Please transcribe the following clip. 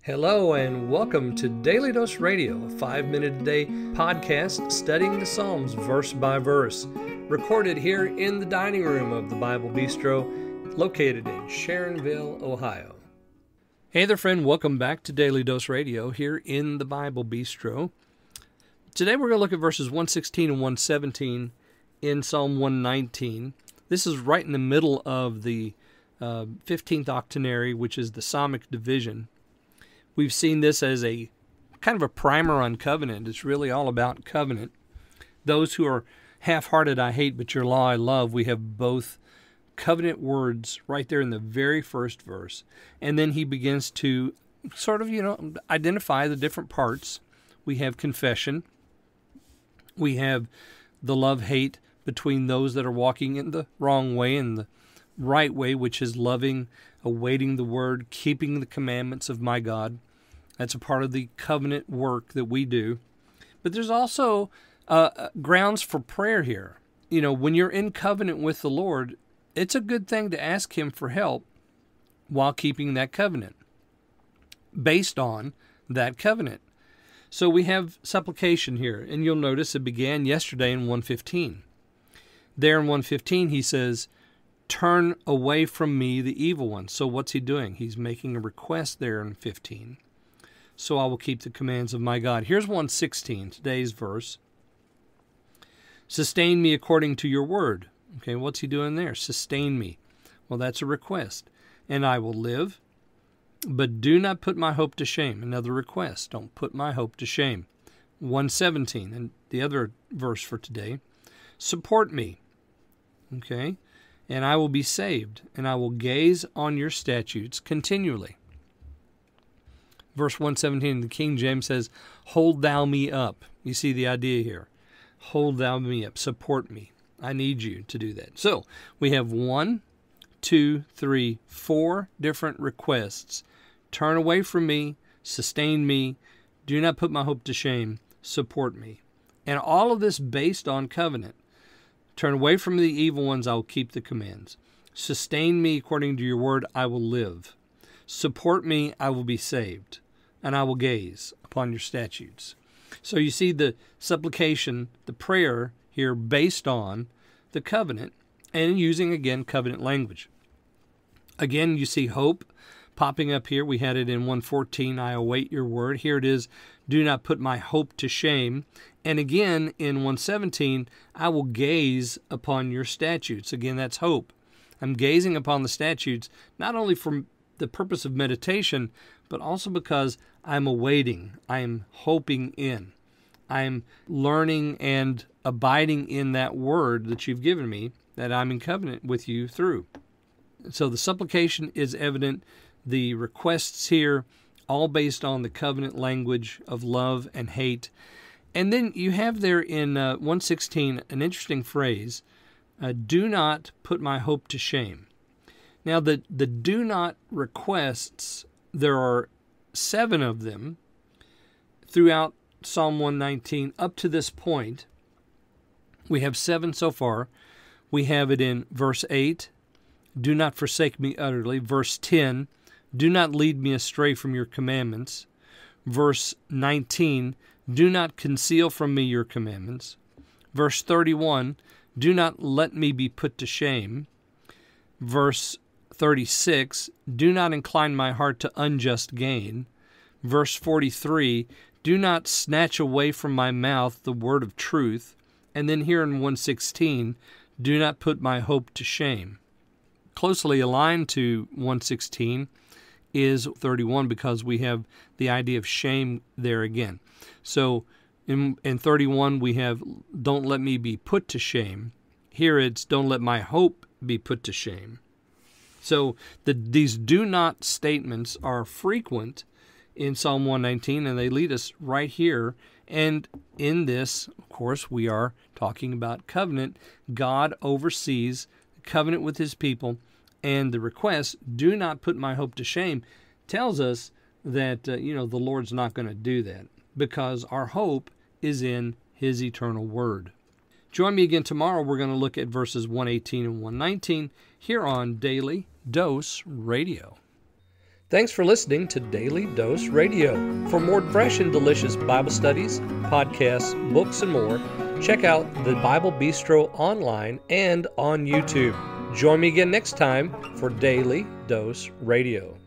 Hello and welcome to Daily Dose Radio, a 5-minute-a-day podcast studying the Psalms verse by verse, recorded here in the dining room of the Bible Bistro, located in Sharonville, Ohio. Hey there, friend. Welcome back to Daily Dose Radio here in the Bible Bistro. Today we're going to look at verses 116 and 117 in Psalm 119. This is right in the middle of the 15th octonary, which is the psalmic division. We've seen this as a kind of a primer on covenant. It's really all about covenant. Those who are half-hearted I hate, but your law I love. We have both covenant words right there in the very first verse. And then he begins to sort of, identify the different parts. We have confession. We have the love-hate between those that are walking in the wrong way and the right way, which is loving, awaiting the word, keeping the commandments of my God. That's a part of the covenant work that we do. But there's also grounds for prayer here. When you're in covenant with the Lord, it's a good thing to ask Him for help while keeping that covenant, based on that covenant. So we have supplication here, and you'll notice it began yesterday in 115. There in 115, he says, turn away from me the evil one. So what's he doing? He's making a request there in 15. So I will keep the commands of my God. Here's 116, today's verse. Sustain me according to your word. Okay, what's he doing there? Sustain me. Well, that's a request. And I will live, but do not put my hope to shame. Another request. Don't put my hope to shame. 117, and the other verse for today. Support me. Okay. And I will be saved, and I will gaze on your statutes continually. Verse 117, the King James says, hold thou me up. You see the idea here. Hold thou me up. Support me. I need you to do that. So we have 1, 2, 3, 4 different requests. Turn away from me. Sustain me. Do not put my hope to shame. Support me. And all of this based on covenant. Turn away from the evil ones, I will keep the commands. Sustain me according to your word, I will live. Support me, I will be saved, and I will gaze upon your statutes. So you see the supplication, the prayer here based on the covenant, and using, again, covenant language. Again, you see hope popping up here. We had it in 114, I await your word. Here it is, do not put my hope to shame. And again, in 117, I will gaze upon your statutes. Again, that's hope. I'm gazing upon the statutes, not only for the purpose of meditation, but also because I'm awaiting, I'm hoping in. I'm learning and abiding in that word that you've given me, that I'm in covenant with you through. So the supplication is evident. The requests here, all based on the covenant language of love and hate. And then you have there in 116 an interesting phrase, do not put my hope to shame. Now the do not requests, there are 7 of them throughout Psalm 119 up to this point. We have 7 so far. We have it in verse 8, do not forsake me utterly. Verse 10, do not lead me astray from your commandments. Verse 19, do not conceal from me your commandments. Verse 31, do not let me be put to shame. Verse 36, do not incline my heart to unjust gain. Verse 43, do not snatch away from my mouth the word of truth. And then here in 116, do not put my hope to shame. Closely aligned to 116 is 31 because we have the idea of shame there again. So in 31 we have don't let me be put to shame. Here it's don't let my hope be put to shame. So these do not statements are frequent in Psalm 119, and they lead us right here. And in this, of course, we are talking about covenant. God oversees the covenant with His people, and the request, do not put my hope to shame, tells us that, the Lord's not going to do that because our hope is in His eternal word. Join me again tomorrow. We're going to look at verses 118 and 119 here on Daily Dose Radio. Thanks for listening to Daily Dose Radio. For more fresh and delicious Bible studies, podcasts, books, and more, check out the Bible Bistro online and on YouTube. Join me again next time for Daily Dose Radio.